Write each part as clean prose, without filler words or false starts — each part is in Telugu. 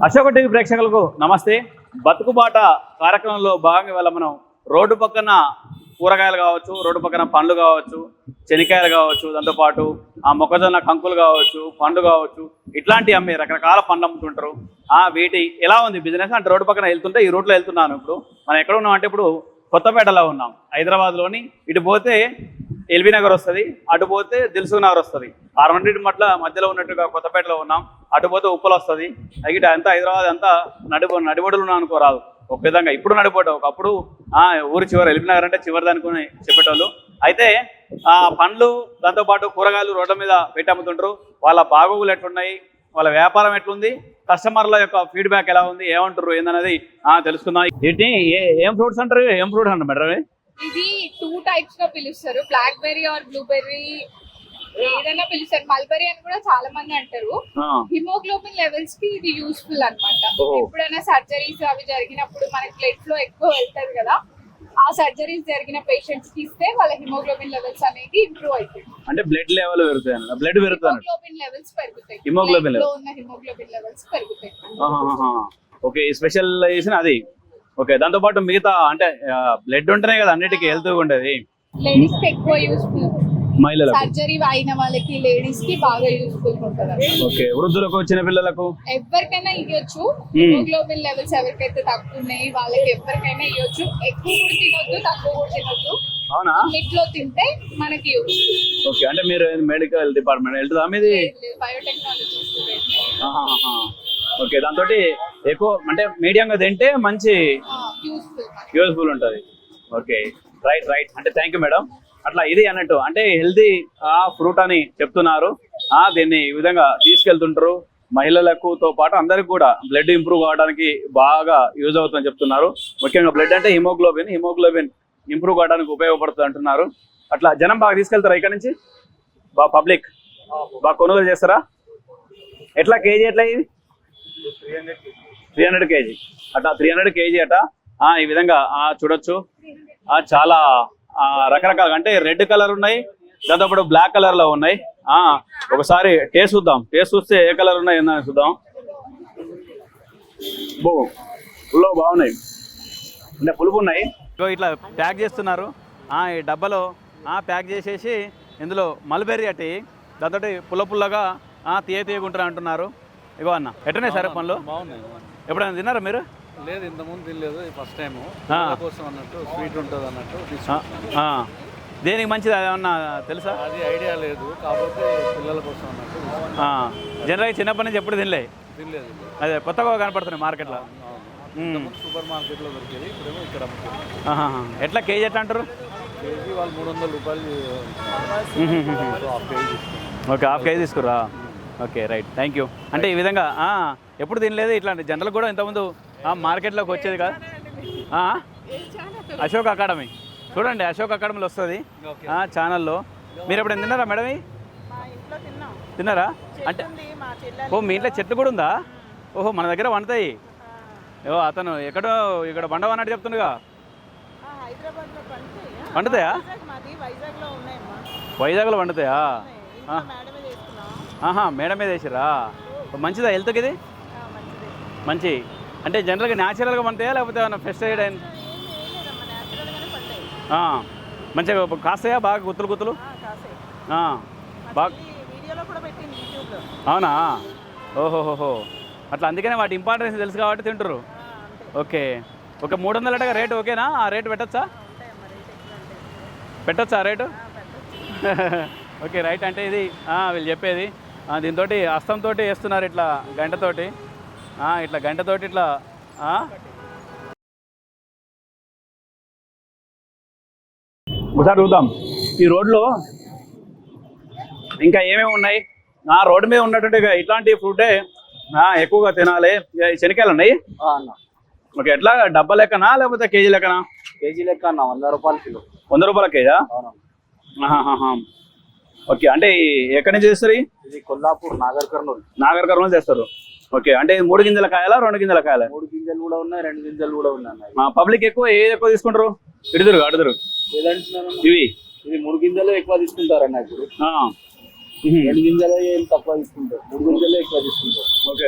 అశోక టీవీ ప్రేక్షకులకు నమస్తే. బతుకుబాట కార్యక్రమంలో భాగంగా ఇవాళ మనం రోడ్డు పక్కన కూరగాయలు కావచ్చు, రోడ్డు పక్కన పండ్లు కావచ్చు, శనికాయలు కావచ్చు, దాంతోపాటు ఆ మొక్కజొన్న కంకులు కావచ్చు, పండు కావచ్చు, ఇట్లాంటి అమ్మే రకరకాల పండ్లు అమ్ముతుంటారు. వీటి ఎలా ఉంది బిజినెస్ అంటే రోడ్డు పక్కన వెళ్తుంటే ఈ రూట్లో వెళ్తున్నాను. ఇప్పుడు మనం ఎక్కడ ఉన్నాం అంటే ఇప్పుడు కొత్తపేటలో ఉన్నాం, హైదరాబాద్లోని. ఇటు పోతే ఎల్బీ నగర్ వస్తుంది, అటు పోతే దిల్సుఖ్ నగర్ వస్తుంది. ఆ రెండింటి మధ్యలో ఉన్నట్టుగా కొత్తపేటలో ఉన్నాం. అటు పోతే ఉప్పలు వస్తుంది. ఇటు అంతా హైదరాబాద్ అంతా నడిబొడులు ఉన్నాం అనుకోరాదు ఒక విధంగా. ఇప్పుడు నడిపోవటం, ఒకప్పుడు ఊరి చివరి ఎల్బీ నగర్ అంటే చివరిది అనుకుని చెప్పేటోళ్ళు. అయితే పండ్లు దాంతోపాటు కూరగాయలు రోడ్ల మీద పెట్టి అమ్ముతుంటారు. వాళ్ళ బాగోగులు ఎట్లున్నాయి, వాళ్ళ వ్యాపారం ఎట్లుంది, కస్టమర్ల యొక్క ఫీడ్బ్యాక్ ఎలా ఉంది, ఏమంటారు ఏందనేది తెలుసుకుందాం. వీటిని ఏం ఫ్రూట్స్ అంటారు, ఏం ఫ్రూట్స్ అంటారు మేడం? ఇది 2 టైప్స్ గా పిలుస్తారు, బ్లాక్ బెర్రీ ఆర్ బ్లూబెర్రీ, ఏదైనా పిలుస్తారు. మల్బెర్రీ అని కూడా చాలా మంది అంటారు. హిమోగ్లోబిన్ లెవెల్స్ కి ఇది యూస్ఫుల్ అన్నమాట. ఎప్పుడైనా సర్జరీస్ అవి జరిగినప్పుడు మనకి బ్లడ్ ఫ్లో ఎక్కువ వెళ్తారు కదా, ఆ సర్జరీస్ జరిగిన పేషెంట్స్ కి ఇస్తే వాళ్ళ హిమోగ్లోబిన్ లెవెల్స్ అనేది ఇంప్రూవ్ అవుతాయి. అంటే బ్లడ్ లెవెల్ పెరుగుతాయి, బ్లడ్ పెరుగుతాయి, హిమోగ్లోబిన్ లెవెల్స్ పెరుగుతాయి, హిమోగ్లోబిన్ హిమోగ్లోబిన్ లెవెల్స్ పెరుగుతాయి. ఓకే, స్పెషలైజేషన్ అది. ఓకే, దాంతో పాటు మిగతా అంటే బ్లడ్ ఉంటేనే కదా అన్నిటికీ హెల్త్ ఉండేది. లేడీస్ కి ఎక్కువ యూస్ఫుల్, మహిళలకు సర్జరీ అయిన వాళ్ళకి, లేడీస్ కి బాగా యూస్ఫుల్ ఉంటుంది. ఓకే, వృద్ధులకు, చిన్న పిల్లలకు ఎవరికైనా ఇవ్వచ్చు. హిమోగ్లోబిన్ లెవెల్స్ ఎవరికైతే తక్కువ ఉన్నాయి వాళ్ళకి ఎవరికైనా ఇవ్వచ్చు. ఎక్కువ కూడా తినొద్దు, తక్కువ కూడా తినొద్దు. అవునా? మిట్లో తింటే మనకి యూస్. ఓకే, అంటే మీరు మెడికల్ డిపార్ట్మెంట్ వెళ్తుందా మీది? బయోటెక్నాలజీ. ఓకే, దాంతో ఎక్కువ అంటే మీడియంగా తింటే మంచి యూస్ఫుల్ ఉంటుంది. Okay, right right. అంటే థ్యాంక్ యూ మేడం. అట్లా ఇది అన్నట్టు అంటే హెల్తీ ఫ్రూట్ అని చెప్తున్నారు. దీన్ని ఈ విధంగా తీసుకెళ్తుంటారు. మహిళలకుతో పాటు అందరికి కూడా బ్లడ్ ఇంప్రూవ్ కావడానికి బాగా యూజ్ అవుతుందని చెప్తున్నారు. ముఖ్యంగా బ్లడ్ అంటే హిమోగ్లోబిన్ ఇంప్రూవ్ కావడానికి ఉపయోగపడుతుంది అంటున్నారు. అట్లా జనం బాగా తీసుకెళ్తారా ఇక్కడ నుంచి? బాగా పబ్లిక్ బాగా కొనుగోలు చేస్తారా? ఎట్లా కేజీ ఎట్లా ఇది? 300 కేజీ అట, 300 కేజీ అట. ఈ విధంగా చూడొచ్చు. చాలా రకరకాల అంటే రెడ్ కలర్ ఉన్నాయి, దాంతోపాటు బ్లాక్ కలర్ లో ఉన్నాయి. ఒకసారి టేస్ట్ చూద్దాం. టేస్ట్ చూస్తే ఏ కలర్ ఉన్నాయి ఏందని చూద్దాం. ఫుల్లో బాగున్నాయి, అంటే పులుపు ఉన్నాయి. ఇట్లా ప్యాక్ చేస్తున్నారు. ఈ డబ్బాలో ప్యాక్ చేసేసి ఇందులో మల్బెర్రీ అట్టి, దాంతో పుల్లగా తీయకుంటారు అంటున్నారు. ఇగో అన్న, ఎట్టున్నాయి సరే పనులు? ఎప్పుడైనా తిన్నారా మీరు? లేదు, ఇంతకుముందు తినలేదు, ఫస్ట్ టైం కోసం అన్నట్టు. స్వీట్ ఉంటుంది అన్నట్టు. దేనికి మంచిది ఏమన్నా తెలుసా? అది ఐడియా లేదు, కాకపోతే పిల్లల కోసం అన్నట్టు. జనరల్గా చిన్నప్పటి నుంచి ఎప్పుడు తినలేదు. అదే కొత్తగా కనపడుతున్నాయి మార్కెట్లో. సూపర్ మార్కెట్లో దొరికేది, ఇప్పుడేమో ఇక్కడ. ఎట్లా కేజీ ఎట్లా అంటారు? కేజీ వాళ్ళు 300 రూపాయలు. ఓకే, హాఫ్ కేజీ తీసుకురా. Okay, right, thank you. అంటే ఈ విధంగా ఎప్పుడు తినలేదు ఇట్లాంటి. జనరల్ కూడా ఇంతకుముందు మార్కెట్లోకి వచ్చేది కాదు. అశోక్ అకాడమీ చూడండి, అశోక్ అకాడమీలో వస్తుంది ఛానల్లో. మీరు ఎప్పుడైనా తిన్నారా మేడం? తిన్నారా? అంటే మీ ఇంట్లో చెట్టు కూడా ఉందా? ఓహో, మన దగ్గర వండుతాయి. అతను ఇక్కడ వండవన్నట్టు చెప్తుండగా. వండుతాయా? వైజాగ్లో వండుతాయా? మేడం మీద వేసిరా. మంచిదా హెల్త్కి ఇది? మంచి అంటే జనరల్గా న్యాచురల్గా పండుతాయా లేకపోతే ఏమన్నా పెస్టిసైడ్ అయిన? మంచిగా కాస్తాయా బాగా గుత్తులు? బాగా. అవునా? ఓహోహోహో, అట్లా. అందుకనే వాటి ఇంపార్టెన్స్ తెలుసు కాబట్టి తింటారు. ఓకే, ఒక 300 రేటు ఓకేనా? ఆ రేటు పెట్టచ్చా ఆ రేటు? Okay, right. అంటే ఇది వీళ్ళు చెప్పేది. దీంతో హస్తంతో వేస్తున్నారు, ఇట్లా గంటతోటి. ఇట్లా ఒకసారి చూద్దాం ఈ రోడ్లో ఇంకా ఏమేమి ఉన్నాయి. రోడ్డు మీద ఉన్నటువంటి ఇట్లాంటి ఫ్రూటే ఎక్కువగా తినాలి. శనికాయలు ఉన్నాయి. ఓకే, ఎట్లా డబ్బా లెక్కనా లేకపోతే కేజీ లెక్కనా? కేజీ లెక్క అన్న, 100 రూపాయలు కిలో. 100 రూపాయల కేజా? ఓకే, అంటే ఎక్కడి నుంచి చేస్తారు? ఇది కొల్లాపూర్, నాగర్ కర్నూలు చేస్తారు. ఓకే, అంటే 3 గింజల కాయలా 2 గింజల కాయలా? 3 గింజలు కూడా ఉన్నాయి, 2 గింజలు కూడా ఉన్నాయి. పబ్లిక్ ఏది ఎక్కువ తీసుకుంటారు? అడుగురు ఇవి 3 గింజలు ఎక్కువ తీసుకుంటారు అన్న. ఇప్పుడు 2 గింజలు ఏం తక్కువ తీసుకుంటారు, 3 గింజలు ఎక్కువ తీసుకుంటారు. ఓకే,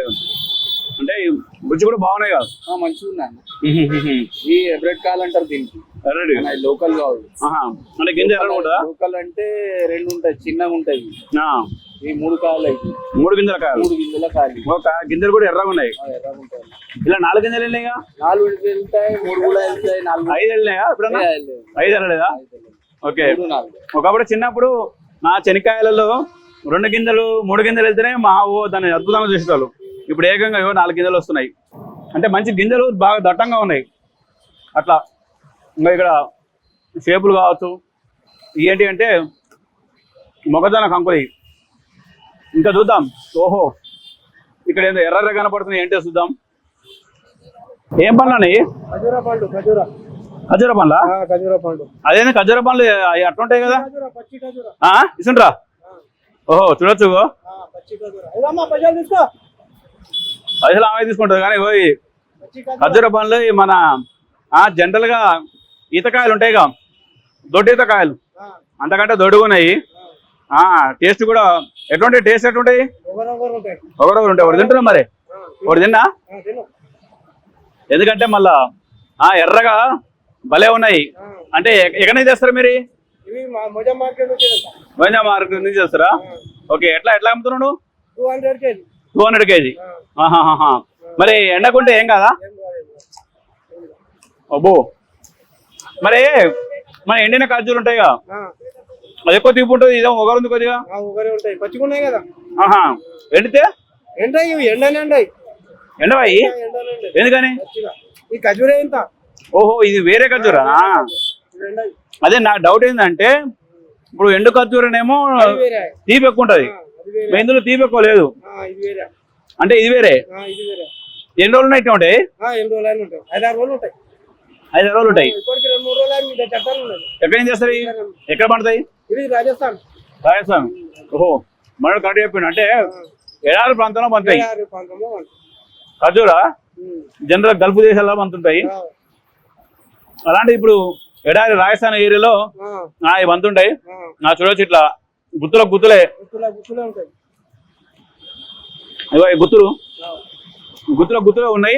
అంటే రుచి కూడా బాగున్నాయి కదా. మంచిగా ఉన్నాయి. ఈ బ్రెడ్ కాల్ అంటారు దీనికి. లోకల్ కావాలి. అంటే గింజ ఎర్రగా ఉంటుందా? లోకల్ అంటే 2 ఉంటాయి, చిన్నగా ఉంటాయి. ఈ 3 కాయలు అయితే 3 గింజల కాయలు. 3 గింజల కాయలు. గింజలు కూడా ఎర్రగా ఉన్నాయి. ఎర్రగా ఉంటాయి. ఇలా 4 గింజలు వెళ్ళినాయిగా. 4 వెళ్తాయి, 3 కూడా వెళ్తాయి, 4 5 వెళ్ళినాయా? ఎప్పుడన్నా 5 వెళ్ళలేదా? ఓకే. 3, 4. ఒకప్పుడు చిన్నప్పుడు నా శనక్కాయలలో 2 గింజలు 3 గింజలు వెళ్తేనే మా దాన్ని అద్భుతంగా చూసేవాళ్ళు. ఇప్పుడు ఏకంగా 4 గింజలు వస్తున్నాయి. అంటే మంచి గింజలు బాగా దట్టంగా ఉన్నాయి అట్లా. ఇంకా ఇక్కడ షేపులు కావచ్చు. ఏంటి అంటే మొక్కజొన్న కంకులు. ఇంకా చూద్దాం. ఓహో, ఇక్కడ ఏంటో ఎర్ర కనపడుతున్నాయి. ఏంటో చూద్దాం. ఏం పండ్లు అండి? ఖజూరా పండు. ఖజూర పండ్లా? ఖజూరా పండు. అదేనా ఖజూర పండ్లు అట్లుంటాయి కదా. ఇసుంట్రా. ఓహో, చూడొచ్చు. పైసలు ఆమె తీసుకుంటుంది కానీ పోయి ఖజూర పండ్లు మన జనరల్ గా ఈతకాయలు ఉంటాయిగా, దొడ్డు ఈతకాయలు అంతకంటే దొడ్డుగున్నాయి. టేస్ట్ కూడా ఎటువంటి టేస్ట్ ఎట్లుంటాయి? ఒకరొకరు ఉంటాయి. ఒకటి తింటున్నాం మరి. ఒకటి తిన్నా. ఎందుకంటే మళ్ళా ఎర్రగా భలే ఉన్నాయి. అంటే ఎక్కడి నుంచి తెస్తారు మీరు? మోజా మార్కెట్ నుంచి తెస్తారా? ఓకే. ఎట్లా అమ్ముతున్నాడు? 200 కేజీ. మరి ఎండకుంటే ఏం కదా? అబ్బో. మరి మన ఎండిన ఖర్జూలు ఉంటాయిగా, అది ఎక్కువ తీపి ఉంటుంది. ఇదే ఒకరు ఉంది కొద్దిగా. పచ్చిగున్నాయి కదా. ఎండితే ఎండవాయి. ఎందుకని? ఈ ఖజూరే ఇంత. ఓహో, ఇది వేరే ఖర్జూరా? అదే నా డౌట్ ఏంటంటే ఇప్పుడు ఎండు ఖర్జూరనేమో తీపి ఎక్కువ ఉంటది, ఇందులో తీపి ఎక్కువ లేదు. అంటే ఇది వేరే. ఎన్ని రోజులు ఉన్నాయి? ఉంటాయి 5-6 రోజులు ఉంటాయి. 5 రోజులు ఉంటాయి. 2-3 రోజులు. ఎక్కడ ఏం చేస్తారు? ఎక్కడ పడతాయి? రాజస్థాన్. ఓహో, మనోడు కరెక్ట్ చెప్పిండు. అంటే ఎడారి ప్రాంతంలో పండుతాయి ఖర్జూరా. జనరల్ గల్ఫ్ దేశాల్లో పండుతుంటాయి. అలాంటి ఇప్పుడు ఎడారి రాజస్థాన్ ఏరియాలో ఇవి పంతుంటాయి. చూడొచ్చు ఇట్లా గుత్తులే ఉంటాయి. ఇగో ఈ గుత్తులు ఉన్నాయి.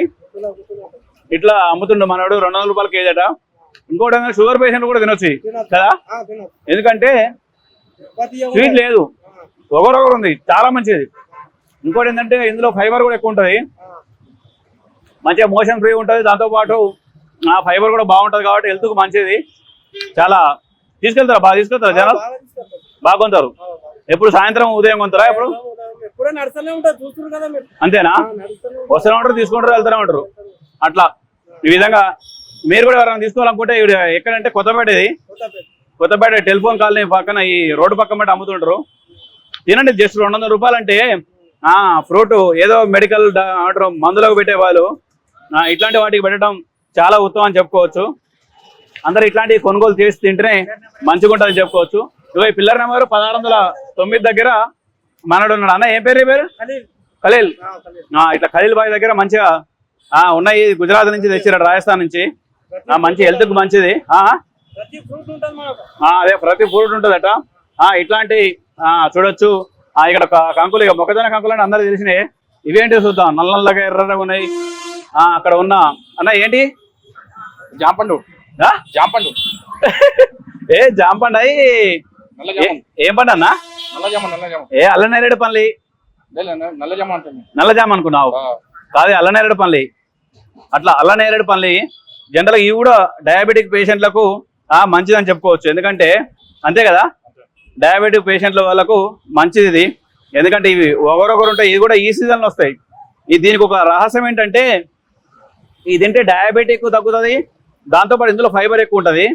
ఇట్లా అమ్ముతుండే మనోడు. 200 రూపాయల కేజీ అట. ఇంకోటి షుగర్ పేషెంట్ కూడా తినొచ్చు కదా, ఎందుకంటే స్వీట్ లేదు, ఒకరొకరు ఉంది. చాలా మంచిది. ఇంకోటి ఏంటంటే ఇందులో ఫైబర్ కూడా ఎక్కువ ఉంటుంది. మంచిగా మోషన్ ఫ్రీ ఉంటుంది. దాంతోపాటు ఫైబర్ కూడా బాగుంటుంది కాబట్టి హెల్త్కు మంచిది. చాలా బాగా తీసుకెళ్తారా జనాలు? బాగా కొంటారు. ఎప్పుడు సాయంత్రం ఉదయం కొంటారా? ఎప్పుడు అంతేనా? వస్తూనే ఉంటారు, తీసుకుంటారు, వెళ్తూనే ఉంటారు. అట్లా ఈ విధంగా మీరు కూడా ఎవరైనా తీసుకోవాలనుకుంటే ఎక్కడంటే కొత్తపేట టెలిఫోన్ కాలనీ పక్కన ఈ రోడ్డు పక్కన అమ్ముతుంటారు. తినండి. జస్ట్ 200 రూపాయలు అంటే ఫ్రూట్ ఏదో మెడికల్ మందులకు పెట్టేవాళ్ళు ఇట్లాంటి వాటికి పెట్టడం చాలా ఉత్తమం అని చెప్పుకోవచ్చు. అందరు ఇట్లాంటివి కొనుగోలు చేసి తింటేనే మంచిగా ఉంటుందని చెప్పుకోవచ్చు. ఇగో ఈ పిల్లర్ నెంబర్ 1609 దగ్గర మనడు ఉన్నాడు. అన్న ఏం పేరు? ఖలీల్. ఇట్లా ఖలీల్ బాయ్ దగ్గర మంచిగా ఉన్నాయి. గుజరాత్ నుంచి తెచ్చిరాడు, రాజస్థాన్ నుంచి. మంచి హెల్త్ కు మంచిది. అదే ప్రతి ఫ్రూట్ ఉంటుందట. ఇట్లాంటి చూడొచ్చు. ఇక్కడ కంకులు, ఇక మొక్కజొన్న కంకులు అంటే అందరూ తెలిసినాయి. ఇవేంటి చూద్దాం. నల్లగా ఎర్రగా ఉన్నాయి. అక్కడ ఉన్న అన్న ఏంటి? జాంపండు. జాంపండు అయి ఏం పండు అన్న? అల్ల నేరేడు పల్లి. నల్ల జామ అనుకున్నావు? కాదు, అల్ల నేరేడు పల్లి. అట్లా అల్ల నేరేడు పల్లి జనరల్గా ఇవి కూడా డయాబెటిక్ పేషెంట్లకు మంచిదని చెప్పుకోవచ్చు. ఎందుకంటే అంతే కదా, డయాబెటిక్ పేషెంట్ల వాళ్ళకు మంచిది ఇది. ఎందుకంటే ఇవి ఒకరొకరు ఉంటాయి. ఇది కూడా ఈ సీజన్లో వస్తాయి. దీనికి ఒక రహస్యం ఏంటంటే ఇది తింటే డయాబెటిక్ తగ్గుతుంది, దాంతోపాటు ఇందులో ఫైబర్ ఎక్కువ ఉంటుంది.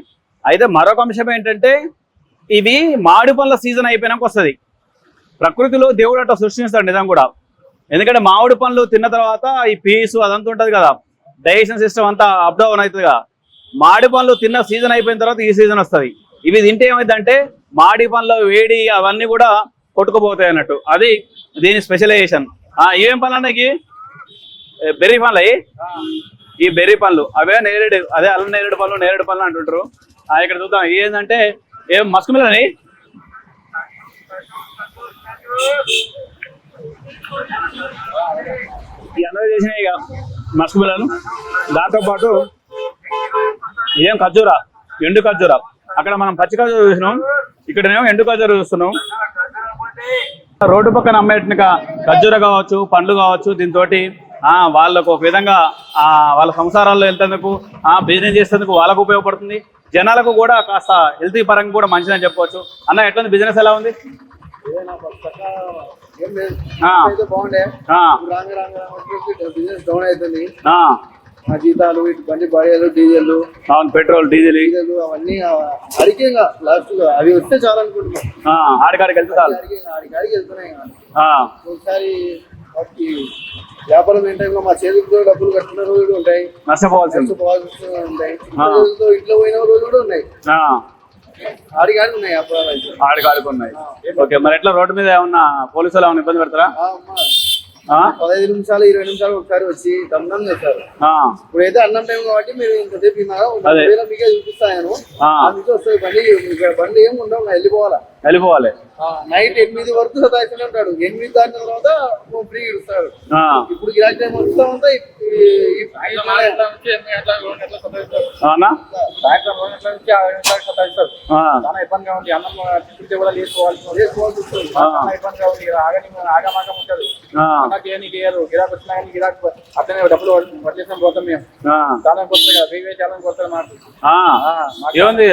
అయితే మరొక అంశం ఏంటంటే ఇవి మామిడి పండ్ల సీజన్ అయిపోయినాక వస్తుంది. ప్రకృతిలో దేవుడు అట్లా సృష్టిస్తాడు నిజం కూడా. ఎందుకంటే మామిడి పండ్లు తిన్న తర్వాత ఈ పీసు అదంతా ఉంటుంది కదా, డైజెషన్ సిస్టమ్ అంతా అప్ డౌన్ అవుతుంది కదా. మామిడి పండ్లు తిన్న సీజన్ అయిపోయిన తర్వాత ఈ సీజన్ వస్తుంది. ఇవి తింటే ఏమైందంటే మామిడి పండ్ల వేడి అవన్నీ కూడా కొట్టుకుపోతాయి అన్నట్టు. అది దీని స్పెషలైజేషన్. ఏం పండ్లు అన్నకి? బెర్రీ పండ్లు. ఈ బెర్రీ పండ్లు అవే నేరేడు, అదే అల్ల నేరేడు పళ్ళు అంటుంటారు. ఇక్కడ చూద్దాం. ఏంటంటే ఏం మస్క్ మిలన్. ఈ అందరూ చేసినాయి ఇక మస్క్ బిళ్ళలు. దాంతోపాటు ఇదేం ఖర్జూరా, ఎండు ఖర్జూరా. అక్కడ మనం పచ్చి ఖర్జూర చూసినాం, ఇక్కడనేమో ఎండు ఖర్జూర చూస్తున్నాం. రోడ్డు పక్కన అమ్మేట్టుగా ఖర్జూర కావచ్చు, పండ్లు కావచ్చు. దీంతో వాళ్ళకు ఒక విధంగా వాళ్ళ సంసారాల్లో వెళ్తేందుకు, బిజినెస్ చేసేందుకు వాళ్ళకు ఉపయోగపడుతుంది. జనాలకు కూడా కాస్త హెల్తీ పరంగా కూడా మంచిదని చెప్పవచ్చు. అన్న ఎట్లుంది బిజినెస్, ఎలా ఉంది? ఆ జీతాలు, ఇటు బండి బాడీలు, డీజిల్, పెట్రోల్, డీజిల్ అవన్నీ అడిగేగా లాస్ట్ అవి వస్తే చాలా అనుకుంటున్నాం. ఆడికాడికి వెళ్తే చాలు, ఆడికాడికి వెళ్తున్నాయి. ఒకసారి వాటికి వ్యాపారం ఏంటంటే మా చేతులతో డబ్బులు కట్టిన రోజులు ఉంటాయి, నష్టపోవాల్సి ఉంటాయి, ఇంట్లో పోయిన రోజులు కూడా ఉన్నాయి. ఆడికాడికి ఉన్నాయి వ్యాపారాలు అయితే, ఆడికాడికి ఉన్నాయి. ఓకే, మరి ఎట్లా రోడ్డు మీద ఏమన్నా పోలీసులు ఏమన్నా ఇబ్బంది పెడతారా? 15 నిమిషాలు 20 నిమిషాలు ఒకసారి వచ్చి దమ్నం చేస్తారు. ఇప్పుడైతే అన్నం టైం కాబట్టి మీరు ఇంతసేపు మీకే చూపిస్తాను. అందుకే వస్తుంది బండి. ఇక్కడ బండి ఏమి ఉండవు, వెళ్ళిపోవాలి. నైట్ 8 వరకు సతాయిస్తూనే ఉంటాడు. 8 దాటిన తర్వాత ఫ్రీ ఇస్తాడు. ఇప్పుడు గిరాకీ టైం వస్తా ఉంటే చాలా ఇబ్బందిగా ఉంది. అన్నం కూడా వేసుకోవాల్సి వస్తుంది. ఇబ్బందిగా ఉంది. ఆగమాగం ఉంటుంది. గిరాకు వచ్చినా కానీ గిరాకు అట్లనే డబ్బులు పట్టేసాం పోతాం మేము. చాలా కొత్తగా చాలా కొత్తగా ఏముంది,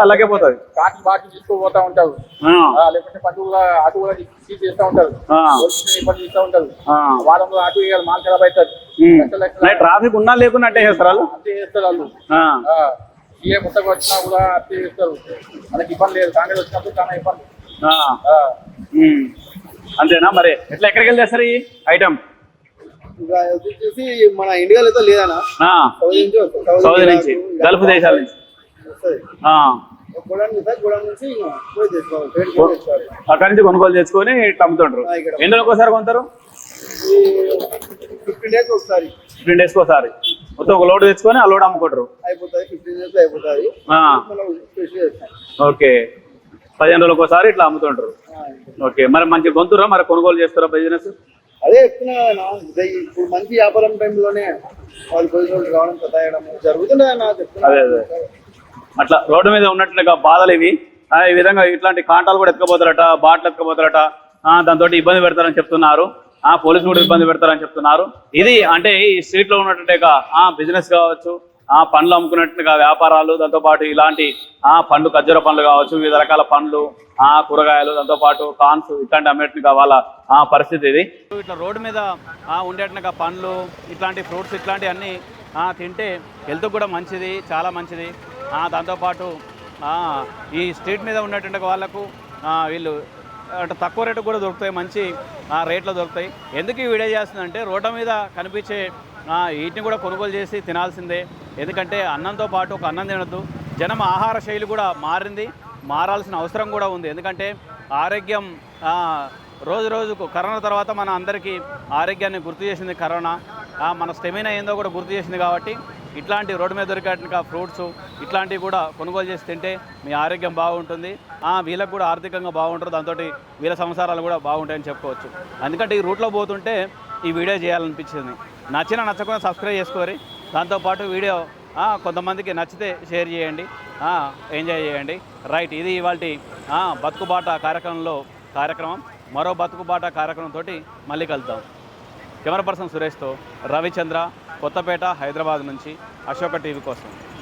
అలాగే పోతుంది. కాకి బాకి తీసుకోపోతా ఉంటారు, లేకుంటే అటు కూడా తీసేస్తా ఉంటారు, ఇబ్బంది చేస్తూ ఉంటారు. వారంలో అటు ఇవ్వాలి, మాల్ ఖరాబ్ అవుతుంది. ట్రాఫిక్ ఉన్నా లేకున్నా అంటే చేస్తారు అంతే చేస్తారు వాళ్ళు. ఏ కొత్తగా వచ్చినా కూడా అంతే చేస్తారు. వాళ్ళకి ఇబ్బంది లేదు. కాంగ్రెస్ వచ్చినప్పుడు చాలా ఇబ్బంది. అంతేనా? మరి ఎట్లా ఎక్కడికి వెళ్ళి చేస్తారు ఈ ఐటమ్? వచ్చేసి మన ఇండియాలో అయితే లేదన్నా, సౌదీ నుంచి, గల్ఫ్ దేశాల నుంచి అక్కడి నుంచి కొనుగోలు చేసుకొని అమ్ముతుంటారు. ఎన్ని రోజులకు ఒకసారి కొంటారు? 15 days ఒకసారి. 15 days ఒకసారి మొత్తం ఒక లోడ్ తెచ్చుకొని ఆ లోడ్ అమ్ముకుంటారు. అయిపోతుంది 15 days అయిపోతుంది. ఓకే, 15 రోజులకు ఒకసారి ఇట్లా అమ్ముతుంటారు. ఓకే, మరి మంచి గొంతురా, మరి కొనుగోలు చేస్తారా బిజినెస్? అదే చెప్తున్నా, ఇప్పుడు మంచి వ్యాపారం టైంలోనే వాళ్ళు కొనుగోలు రావడం కథాయడం జరుగుతున్నాయన్నా చెప్తున్నా. అదే అట్లా రోడ్డు మీద ఉన్నట్లుగా బాధలు ఇవి. ఈ విధంగా ఇట్లాంటి కాంటాలు కూడా ఎత్తుకపోతారట, బాటలు ఎత్తుకపోతారట, దాంతో ఇబ్బంది పెడతారని చెప్తున్నారు. పోలీసులు కూడా ఇబ్బంది పెడతారని చెప్తున్నారు. ఇది అంటే ఈ స్ట్రీట్ లో ఉన్నట్టే బిజినెస్ కావచ్చు, పండ్లు అమ్ముకున్నట్టుగా వ్యాపారాలు, దాంతోపాటు ఇలాంటి పండ్లు, ఖర్జూర పండ్లు కావచ్చు, వివిధ రకాల పండ్లు, కూరగాయలు, దాంతోపాటు కాన్స్ ఇట్లాంటి అమ్మేట్టుగా వాళ్ళ పరిస్థితి ఇది. ఇట్లా రోడ్డు మీద ఉండేట్టుగా పండ్లు, ఇట్లాంటి ఫ్రూట్స్, ఇట్లాంటివి అన్నీ తింటే హెల్త్ కూడా మంచిది, చాలా మంచిది. దాంతోపాటు ఈ స్ట్రీట్ మీద ఉన్నటువంటి వాళ్ళకు వీళ్ళు అంటే తక్కువ రేటు కూడా దొరుకుతాయి, మంచి రేట్లో దొరుకుతాయి. ఎందుకు ఈ వీడియో చేస్తుందంటే రోడ్డు మీద కనిపించే వీటిని కూడా కొనుగోలు చేసి తినాల్సిందే. ఎందుకంటే అన్నంతో పాటు ఒక అన్నం తినద్దు. జనం ఆహార శైలి కూడా మారాల్సిన అవసరం కూడా ఉంది. ఎందుకంటే ఆరోగ్యం రోజు రోజుకు కరోనా తర్వాత మన అందరికీ ఆరోగ్యాన్ని గుర్తు చేసింది కరోనా. మన స్టెమినా ఏందో కూడా గుర్తు చేసింది. కాబట్టి ఇట్లాంటి రోడ్డు మీద దొరికేట్టుగా ఫ్రూట్స్ ఇట్లాంటివి కూడా కొనుగోలు చేసి తింటే మీ ఆరోగ్యం బాగుంటుంది, వీళ్ళకు కూడా ఆర్థికంగా బాగుంటారు, దాంతో వీళ్ళ సంసారాలు కూడా బాగుంటాయని చెప్పుకోవచ్చు. ఎందుకంటే ఈ రూట్లో పోతుంటే ఈ వీడియో చేయాలనిపించింది. నచ్చకుండా సబ్స్క్రైబ్ చేసుకోరి. దాంతోపాటు వీడియో కొంతమందికి నచ్చితే షేర్ చేయండి, ఎంజాయ్ చేయండి. రైట్, ఇది ఇవాల్టి బతుకుబాట కార్యక్రమం. మరో బతుకుబాట కార్యక్రమంతో మళ్ళీ కలుద్దాం. కెమెరా పర్సన్ సురేష్తో రవిచంద్ర, కొత్తపేట, హైదరాబాద్ నుంచి, అశోక టీవీ కోసం.